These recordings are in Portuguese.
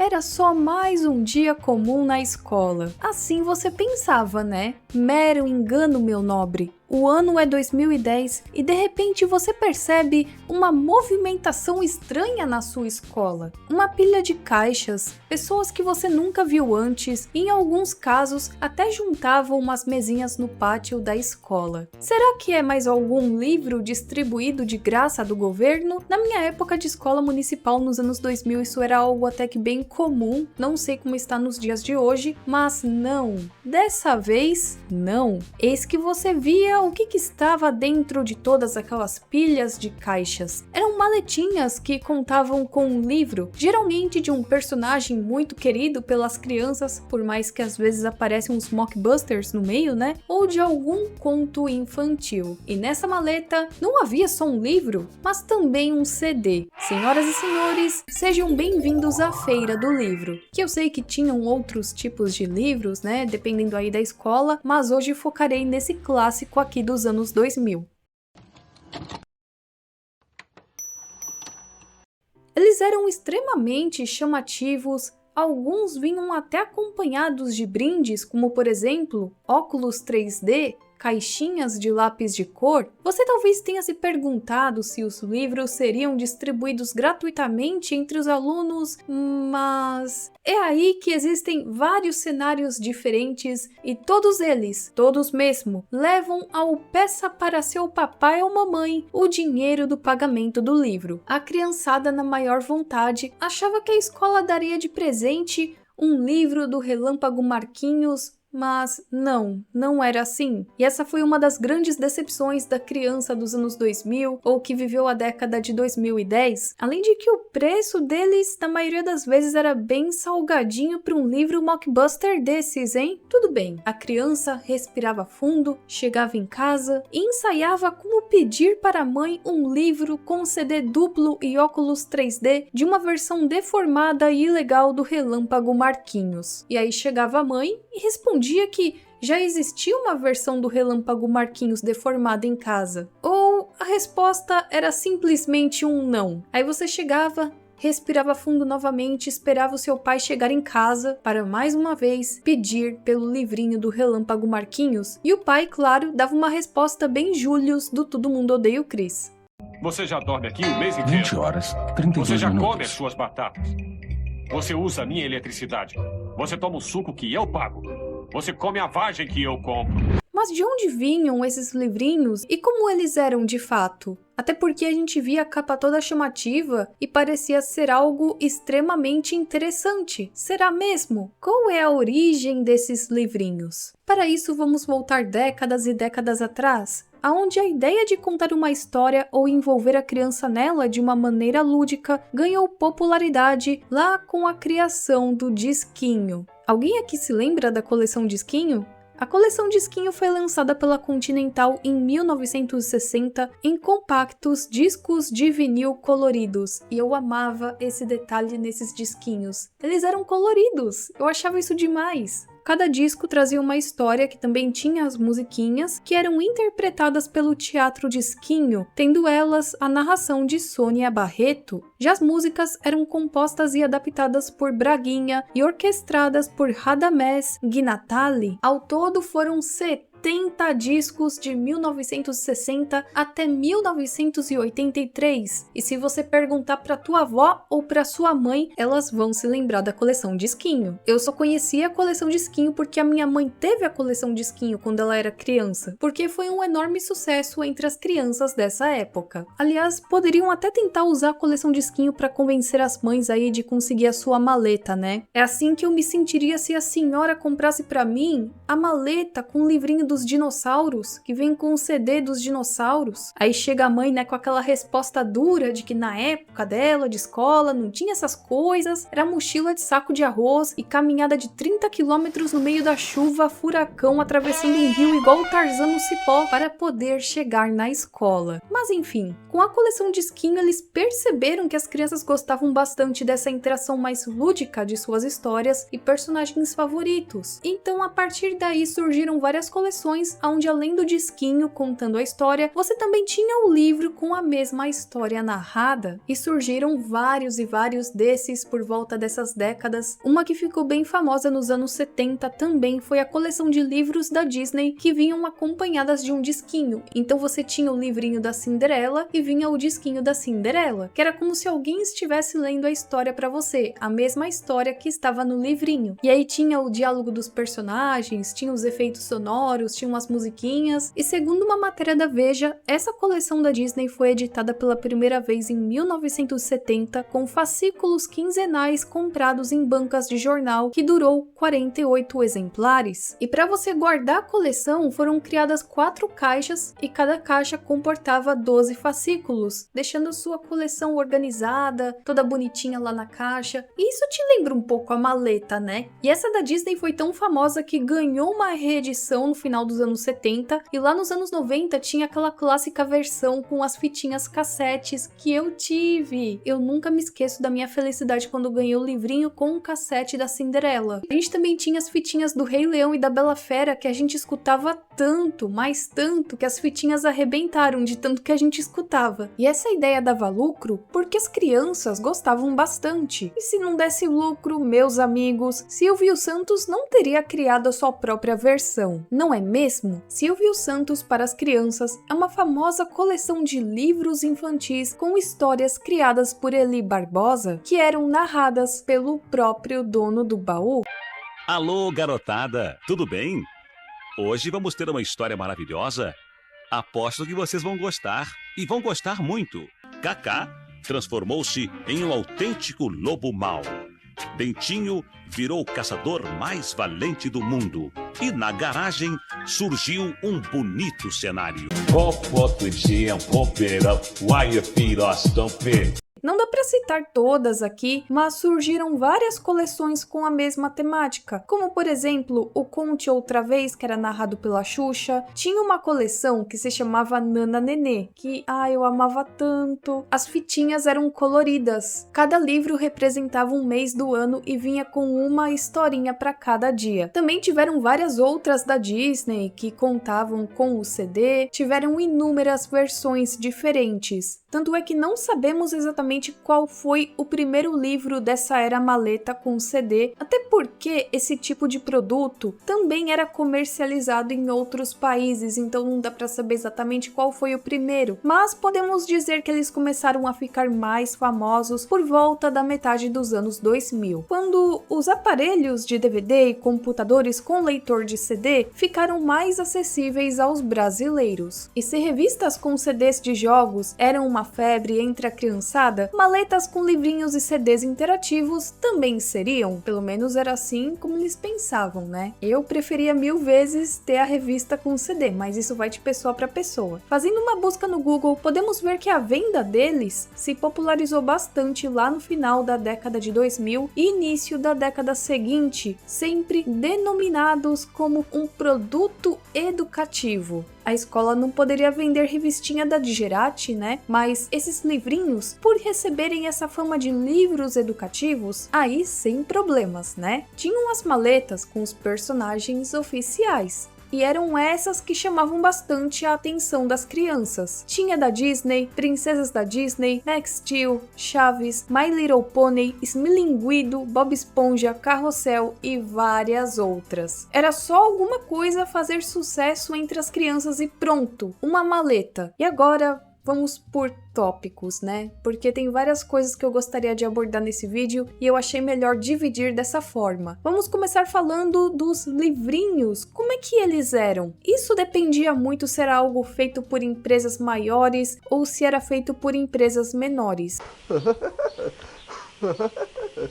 era só mais um dia comum na escola. Assim você pensava, né? Mero engano, meu nobre. O ano é 2010 e de repente você percebe uma movimentação estranha na sua escola. Uma pilha de caixas, pessoas que você nunca viu antes e em alguns casos até juntavam umas mesinhas no pátio da escola. Será que é mais algum livro distribuído de graça do governo? Na minha época de escola municipal nos anos 2000 isso era algo até que bem comum, não sei como está nos dias de hoje, mas não. Dessa vez, não. Eis que você via o que estava dentro de todas aquelas pilhas de caixas. Eram maletinhas que contavam com um livro, geralmente de um personagem muito querido pelas crianças, por mais que às vezes aparecem uns mockbusters no meio, né? Ou de algum conto infantil. E nessa maleta não havia só um livro, mas também um CD. Senhoras e senhores, sejam bem-vindos à Feira do Livro, que eu sei que tinham outros tipos de livros, né? Dependendo aí da escola, mas hoje focarei nesse clássico aqui dos anos 2000. Eles eram extremamente chamativos, alguns vinham até acompanhados de brindes, como por exemplo, óculos 3D, caixinhas de lápis de cor. Você talvez tenha se perguntado se os livros seriam distribuídos gratuitamente entre os alunos, mas é aí que existem vários cenários diferentes e todos eles, todos mesmo, levam ao peça para seu papai ou mamãe o dinheiro do pagamento do livro. A criançada, na maior vontade, achava que a escola daria de presente um livro do Relâmpago Marquinhos, mas não era assim. E essa foi uma das grandes decepções da criança dos anos 2000 ou que viveu a década de 2010. Além de que o preço deles, na maioria das vezes, era bem salgadinho para um livro mockbuster desses, hein? Tudo bem, a criança respirava fundo, chegava em casa e ensaiava como pedir para a mãe um livro com CD duplo e óculos 3D de uma versão deformada e ilegal do Relâmpago Marquinhos. E aí chegava a mãe e respondia que já existia uma versão do Relâmpago Marquinhos deformada em casa. Ou a resposta era simplesmente um não. Aí você chegava, respirava fundo novamente, esperava o seu pai chegar em casa para mais uma vez pedir pelo livrinho do Relâmpago Marquinhos. E o pai, claro, dava uma resposta bem Július do Todo Mundo Odeia o Chris. Você já dorme aqui o mês inteiro. 20 horas, 32 Você já minutos. come as suas batatas. Você usa a minha eletricidade. Você toma o suco que eu pago. Você come a vagem que eu compro. Mas de onde vinham esses livrinhos e como eles eram de fato? Até porque a gente via a capa toda chamativa e parecia ser algo extremamente interessante. Será mesmo? Qual é a origem desses livrinhos? Para isso vamos voltar décadas e décadas atrás, aonde a ideia de contar uma história ou envolver a criança nela de uma maneira lúdica ganhou popularidade lá com a criação do disquinho. Alguém aqui se lembra da coleção Disquinho? A coleção Disquinho foi lançada pela Continental em 1960 em compactos discos de vinil coloridos, e eu amava esse detalhe nesses disquinhos. Eles eram coloridos, eu achava isso demais. Cada disco trazia uma história que também tinha as musiquinhas, que eram interpretadas pelo Teatro Disquinho, tendo elas a narração de Sônia Barreto. Já as músicas eram compostas e adaptadas por Braguinha e orquestradas por Radamés Gnatali. Ao todo foram 70 discos de 1960 até 1983. E se você perguntar pra tua avó ou pra sua mãe, elas vão se lembrar da coleção Disquinho. Eu só conhecia a coleção Disquinho porque a minha mãe teve a coleção Disquinho quando ela era criança, porque foi um enorme sucesso entre as crianças dessa época. Aliás, poderiam até tentar usar a coleção Disquinho pra convencer as mães aí de conseguir a sua maleta, né? É assim que eu me sentiria se a senhora comprasse pra mim a maleta com o livrinho dos dinossauros, que vem com o CD dos dinossauros. Aí chega a mãe, né, com aquela resposta dura de que na época dela, de escola, não tinha essas coisas, era mochila de saco de arroz e caminhada de 30 quilômetros no meio da chuva, furacão, atravessando um rio igual o Tarzan no cipó para poder chegar na escola. Mas enfim, com a coleção Disquinho eles perceberam que as crianças gostavam bastante dessa interação mais lúdica de suas histórias e personagens favoritos. Então a partir daí surgiram várias coleções coleções onde, além do disquinho contando a história, você também tinha o livro com a mesma história narrada. E surgiram vários e vários desses por volta dessas décadas. Uma que ficou bem famosa nos anos 70 também foi a coleção de livros da Disney que vinham acompanhadas de um disquinho. Então você tinha o livrinho da Cinderela e vinha o disquinho da Cinderela, que era como se alguém estivesse lendo a história para você, a mesma história que estava no livrinho. E aí tinha o diálogo dos personagens, tinha os efeitos sonoros, tinha umas musiquinhas. E segundo uma matéria da Veja, essa coleção da Disney foi editada pela primeira vez em 1970 com fascículos quinzenais comprados em bancas de jornal, que durou 48 exemplares. E para você guardar a coleção, foram criadas 4 caixas e cada caixa comportava 12 fascículos, deixando sua coleção organizada, toda bonitinha lá na caixa. E isso te lembra um pouco a maleta, né? E essa da Disney foi tão famosa que ganhou uma reedição no final dos anos 70, e lá nos anos 90 tinha aquela clássica versão com as fitinhas cassetes que eu tive. Eu nunca me esqueço da minha felicidade quando ganhei o livrinho com o cassete da Cinderela. A gente também tinha as fitinhas do Rei Leão e da Bela Fera, que a gente escutava tanto, mas tanto, que as fitinhas arrebentaram de tanto que a gente escutava. E essa ideia dava lucro porque as crianças gostavam bastante. E se não desse lucro, meus amigos, Silvio Santos não teria criado a sua própria versão, não é mesmo? Silvio Santos para as Crianças é uma famosa coleção de livros infantis com histórias criadas por Eli Barbosa, que eram narradas pelo próprio dono do baú. Alô, garotada, tudo bem? Hoje vamos ter uma história maravilhosa. Aposto que vocês vão gostar, e vão gostar muito. Cacá transformou-se em um autêntico lobo mau. Dentinho virou o caçador mais valente do mundo. E na garagem surgiu um bonito cenário. Não dá para citar todas aqui, mas surgiram várias coleções com a mesma temática, como por exemplo, o Conte Outra Vez, que era narrado pela Xuxa. Tinha uma coleção que se chamava Nana Nenê, que eu amava tanto. As fitinhas eram coloridas. Cada livro representava um mês do ano e vinha com uma historinha para cada dia. Também tiveram várias outras da Disney que contavam com o CD, tiveram inúmeras versões diferentes. Tanto é que não sabemos exatamente qual foi o primeiro livro dessa era maleta com CD, até porque esse tipo de produto também era comercializado em outros países, então não dá para saber exatamente qual foi o primeiro, mas podemos dizer que eles começaram a ficar mais famosos por volta da metade dos anos 2000, quando os aparelhos de DVD e computadores com leitor de CD ficaram mais acessíveis aos brasileiros. E se revistas com CDs de jogos eram uma febre entre a criançada, maletas com livrinhos e CDs interativos também seriam, pelo menos era assim como eles pensavam, né? Eu preferia 1000 vezes ter a revista com CD, mas isso vai de pessoa para pessoa. Fazendo uma busca no Google, podemos ver que a venda deles se popularizou bastante lá no final da década de 2000 e início da década seguinte, sempre denominados como um produto educativo. A escola não poderia vender revistinha da Digerati, né? Mas esses livrinhos, por receberem essa fama de livros educativos, aí sem problemas, né? Tinham as maletas com os personagens oficiais. E eram essas que chamavam bastante a atenção das crianças. Tinha da Disney, Princesas da Disney, Max Steel, Chaves, My Little Pony, Smilinguido, Bob Esponja, Carrossel e várias outras. Era só alguma coisa fazer sucesso entre as crianças e pronto, uma maleta. E agora vamos por tópicos, né? Porque tem várias coisas que eu gostaria de abordar nesse vídeo e eu achei melhor dividir dessa forma. Vamos começar falando dos livrinhos. Como é que eles eram? Isso dependia muito se era algo feito por empresas maiores ou se era feito por empresas menores.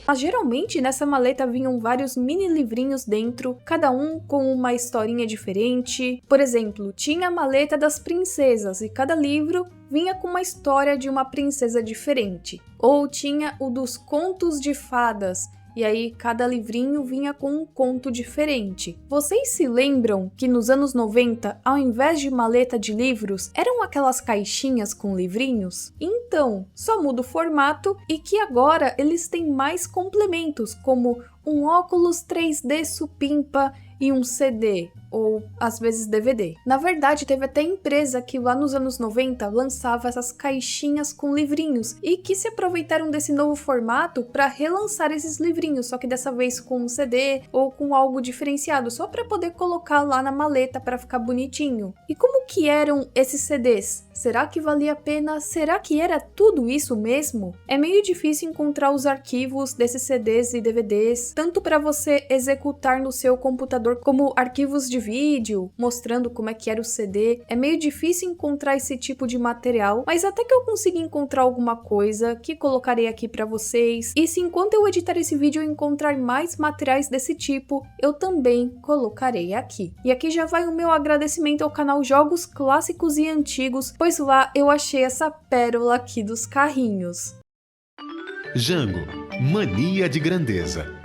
Mas geralmente nessa maleta vinham vários mini livrinhos dentro, cada um com uma historinha diferente. Por exemplo, tinha a maleta das princesas e cada livro vinha com uma história de uma princesa diferente. Ou tinha o dos contos de fadas, e aí cada livrinho vinha com um conto diferente. Vocês se lembram que nos anos 90, ao invés de maleta de livros, eram aquelas caixinhas com livrinhos? Então, só muda o formato e que agora eles têm mais complementos, como um óculos 3D supimpa em um CD ou às vezes DVD. Na verdade, teve até empresa que lá nos anos 90 lançava essas caixinhas com livrinhos e que se aproveitaram desse novo formato para relançar esses livrinhos, só que dessa vez com um CD ou com algo diferenciado, só para poder colocar lá na maleta para ficar bonitinho. E como que eram esses CDs? Será que valia a pena? Será que era tudo isso mesmo? É meio difícil encontrar os arquivos desses CDs e DVDs, tanto para você executar no seu computador como arquivos de vídeo, mostrando como é que era o CD. É meio difícil encontrar esse tipo de material, mas até que eu consiga encontrar alguma coisa que colocarei aqui para vocês. E se enquanto eu editar esse vídeo eu encontrar mais materiais desse tipo, eu também colocarei aqui. E aqui já vai o meu agradecimento ao canal Jogos Clássicos e Antigos, pois lá eu achei essa pérola aqui dos carrinhos. Jango, mania de grandeza.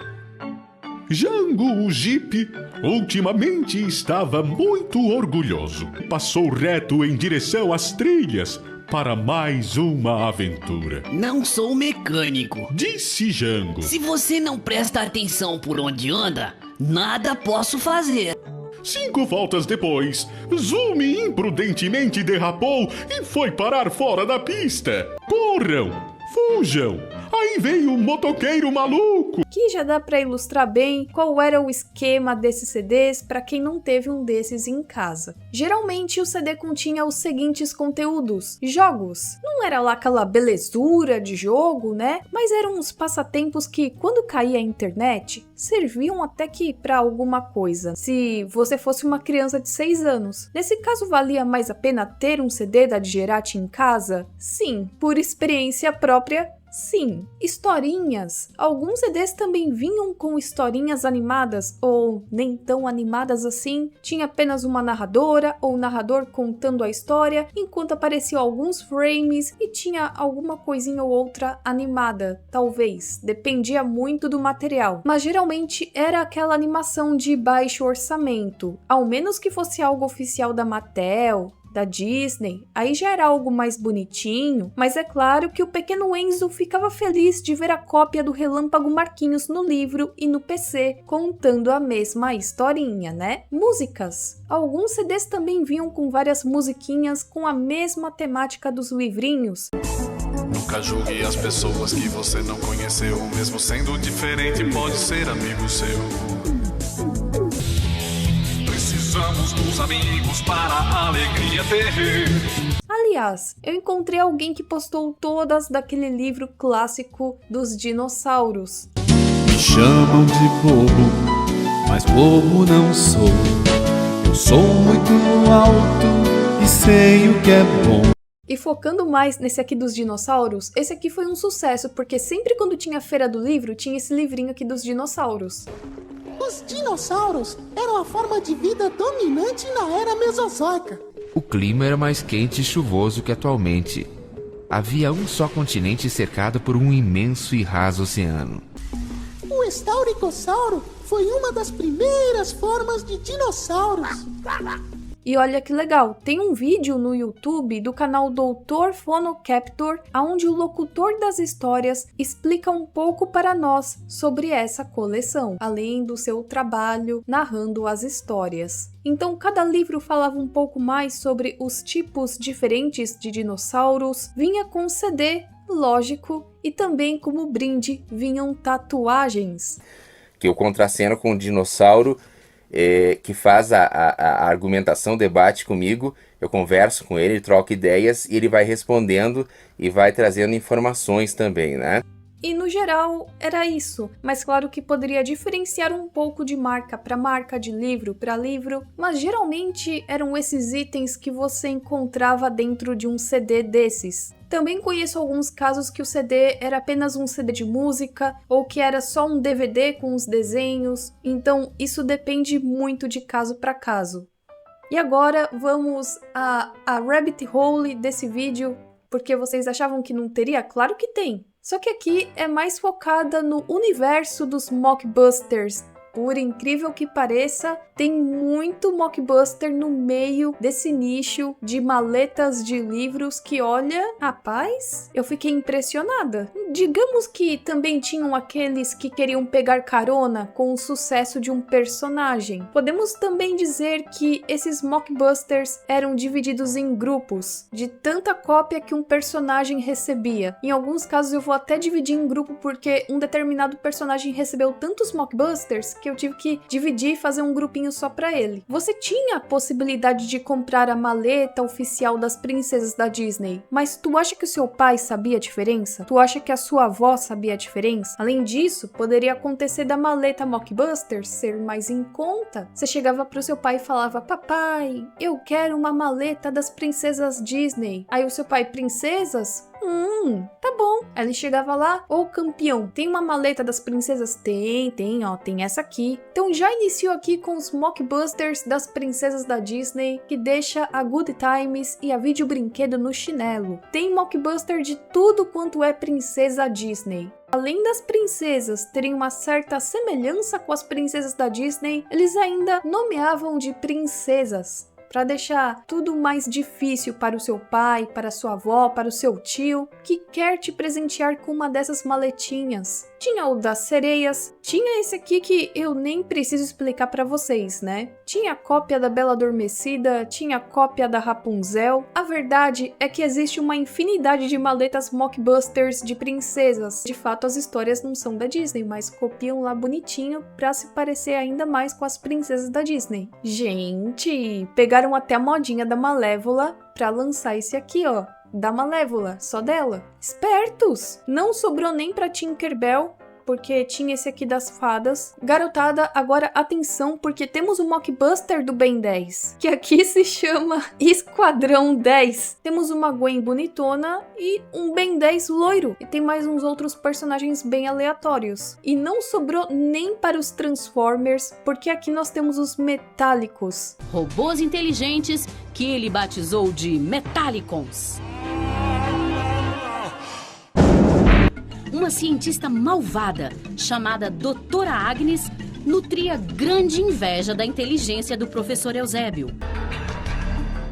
Jango, o Jeep, ultimamente estava muito orgulhoso. Passou reto em direção às trilhas para mais uma aventura. Não sou mecânico, Disse Jango. se você não presta atenção por onde anda, nada posso fazer. 5 voltas depois, Zumi imprudentemente derrapou e foi parar fora da pista. Corram! Fujam! Aí veio um motoqueiro maluco! Que já dá para ilustrar bem qual era o esquema desses CDs para quem não teve um desses em casa. Geralmente o CD continha os seguintes conteúdos: jogos. Não era lá aquela belezura de jogo, né? Mas eram uns passatempos que, quando caía a internet, serviam até que para alguma coisa. Se você fosse uma criança de 6 anos, nesse caso valia mais a pena ter um CD da Digerati em casa? Sim, por experiência própria. Sim, historinhas. Alguns CDs também vinham com historinhas animadas, ou nem tão animadas assim. Tinha apenas uma narradora ou narrador contando a história, enquanto apareciam alguns frames e tinha alguma coisinha ou outra animada, talvez. Dependia muito do material, mas geralmente era aquela animação de baixo orçamento, ao menos que fosse algo oficial da Mattel, da Disney, aí já era algo mais bonitinho, mas é claro que o pequeno Enzo ficava feliz de ver a cópia do Relâmpago Marquinhos no livro e no PC, contando a mesma historinha, né? Músicas. Alguns CDs também vinham com várias musiquinhas com a mesma temática dos livrinhos. Nunca julgue as pessoas que você não conheceu, mesmo sendo diferente, pode ser amigo seu. Precisamos dos amigos para a alegria ter. Aliás, eu encontrei alguém que postou todas daquele livro clássico dos dinossauros. Me chamam de bobo, mas bobo não sou. Eu sou muito alto e sei o que é bom. E focando mais nesse aqui dos dinossauros, esse aqui foi um sucesso, porque sempre quando tinha a feira do livro, tinha esse livrinho aqui dos dinossauros. Os dinossauros eram a forma de vida dominante na era mesozoica. O clima era mais quente e chuvoso que atualmente. Havia um só continente cercado por um imenso e raso oceano. O estauricossauro foi uma das primeiras formas de dinossauros. E olha que legal, tem um vídeo no YouTube do canal Dr. Phonocaptor, onde o locutor das histórias explica um pouco para nós sobre essa coleção, além do seu trabalho narrando as histórias. Então, cada livro falava um pouco mais sobre os tipos diferentes de dinossauros, vinha com CD, lógico, e também como brinde vinham tatuagens. Que eu contraceno com o dinossauro que faz a argumentação, o debate comigo, eu converso com ele, troco ideias e ele vai respondendo e vai trazendo informações também, né? E no geral era isso, mas claro que poderia diferenciar um pouco de marca para marca, de livro para livro, mas geralmente eram esses itens que você encontrava dentro de um CD desses. Também conheço alguns casos que o CD era apenas um CD de música ou que era só um DVD com os desenhos, então isso depende muito de caso para caso. E agora vamos a rabbit hole desse vídeo, porque vocês achavam que não teria? Claro que tem! Só que aqui é mais focada no universo dos mockbusters, Por incrível que pareça, tem muito mockbuster no meio desse nicho de maletas de livros que, olha, rapaz, eu fiquei impressionada. Digamos que também tinham aqueles que queriam pegar carona com o sucesso de um personagem. Podemos também dizer que esses mockbusters eram divididos em grupos, de tanta cópia que um personagem recebia. Em alguns casos eu vou até dividir em grupo porque um determinado personagem recebeu tantos mockbusters que eu tive que dividir e fazer um grupinho só pra ele. Você tinha a possibilidade de comprar a maleta oficial das princesas da Disney, mas tu acha que o seu pai sabia a diferença? Tu acha que a sua avó sabia a diferença? Além disso, poderia acontecer da maleta mockbuster ser mais em conta. Você chegava pro seu pai e falava: papai, eu quero uma maleta das princesas Disney. Aí o seu pai: princesas? Tá bom. Aí ele chegava lá: ô campeão, tem uma maleta das princesas? Tem, ó, tem essa aqui. Então já iniciou aqui com os mockbusters das princesas da Disney, que deixa a Good Times e a Vídeo Brinquedo no chinelo. Tem mockbuster de tudo quanto é princesa Disney. Além das princesas terem uma certa semelhança com as princesas da Disney, eles ainda nomeavam de princesas, para deixar tudo mais difícil para o seu pai, para a sua avó, para o seu tio, que quer te presentear com uma dessas maletinhas. Tinha o das sereias, tinha esse aqui que eu nem preciso explicar para vocês, né? Tinha a cópia da Bela Adormecida, tinha a cópia da Rapunzel. A verdade é que existe uma infinidade de maletas mockbusters de princesas. De fato, as histórias não são da Disney, mas copiam lá bonitinho para se parecer ainda mais com as princesas da Disney. Gente, pegaram até a modinha da Malévola para lançar esse aqui, ó. Da Malévola, só dela. Espertos! Não sobrou nem pra Tinkerbell, porque tinha esse aqui das fadas. Garotada, agora atenção, porque temos o mockbuster do Ben 10, que aqui se chama Esquadrão 10. Temos uma Gwen bonitona e um Ben 10 loiro. E tem mais uns outros personagens bem aleatórios. E não sobrou nem para os Transformers, porque aqui nós temos os metálicos. Robôs inteligentes que ele batizou de Metallicons. Uma cientista malvada, chamada Doutora Agnes, nutria grande inveja da inteligência do professor Eusébio.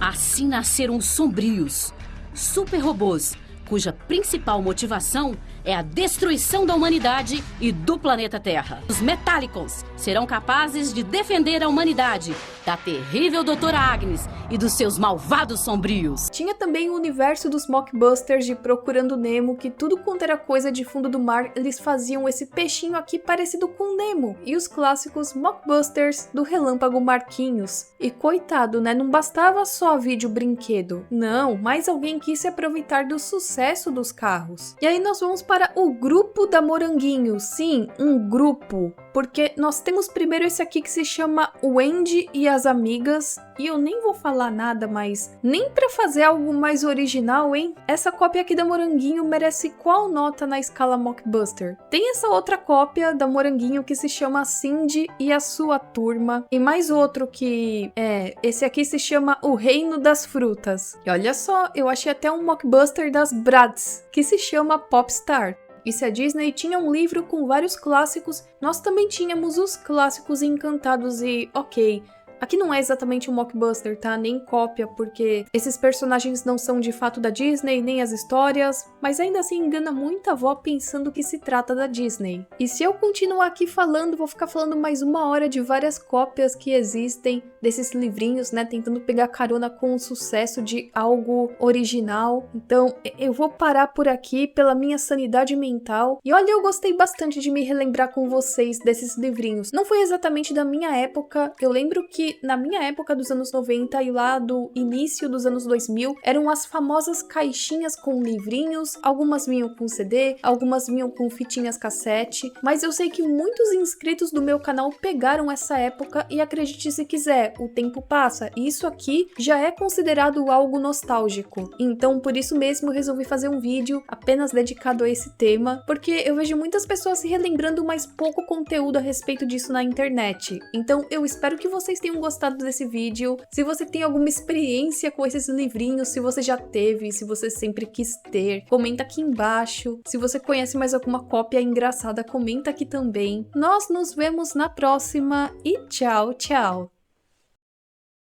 Assim nasceram os sombrios, super-robôs, cuja principal motivação é a destruição da humanidade e do planeta Terra. Os Metallicons serão capazes de defender a humanidade da terrível Doutora Agnes e dos seus malvados sombrios. Tinha também o universo dos mockbusters de Procurando Nemo, que tudo quanto era coisa de fundo do mar, eles faziam esse peixinho aqui parecido com Nemo. E os clássicos mockbusters do Relâmpago Marquinhos. E coitado, né? Não bastava só Vídeo Brinquedo. Não, mais alguém quis se aproveitar do sucesso dos carros. E aí nós vamos para o grupo da Moranguinho. Sim, um grupo. Porque nós temos primeiro esse aqui que se chama Wendy e as Amigas. E eu nem vou falar nada, mas nem pra fazer algo mais original, hein? Essa cópia aqui da Moranguinho merece qual nota na escala mockbuster? Tem essa outra cópia da Moranguinho que se chama Cindy e a Sua Turma. E mais outro que esse aqui se chama O Reino das Frutas. E olha só, eu achei até um mockbuster das Bratz, que se chama Popstar. E se a Disney tinha um livro com vários clássicos, nós também tínhamos os clássicos encantados e, ok, aqui não é exatamente um mockbuster, tá? Nem cópia, porque esses personagens não são de fato da Disney, nem as histórias, mas ainda assim engana muita avó pensando que se trata da Disney. E se eu continuar aqui falando, vou ficar falando mais 1 hora de várias cópias que existem desses livrinhos, né? Tentando pegar carona com o sucesso de algo original. Então, eu vou parar por aqui pela minha sanidade mental. E olha, eu gostei bastante de me relembrar com vocês desses livrinhos. Não foi exatamente da minha época, eu lembro que na minha época dos anos 90 e lá do início dos anos 2000, eram as famosas caixinhas com livrinhos, algumas vinham com CD, algumas vinham com fitinhas cassete, mas eu sei que muitos inscritos do meu canal pegaram essa época e acredite se quiser, o tempo passa, e isso aqui já é considerado algo nostálgico. Então, por isso mesmo, eu resolvi fazer um vídeo apenas dedicado a esse tema, porque eu vejo muitas pessoas se relembrando, mas pouco conteúdo a respeito disso na internet. Então, eu espero que vocês tenham gostado desse vídeo. Se você tem alguma experiência com esses livrinhos, se você já teve, se você sempre quis ter, comenta aqui embaixo. Se você conhece mais alguma cópia engraçada, comenta aqui também. Nós nos vemos na próxima e tchau, tchau!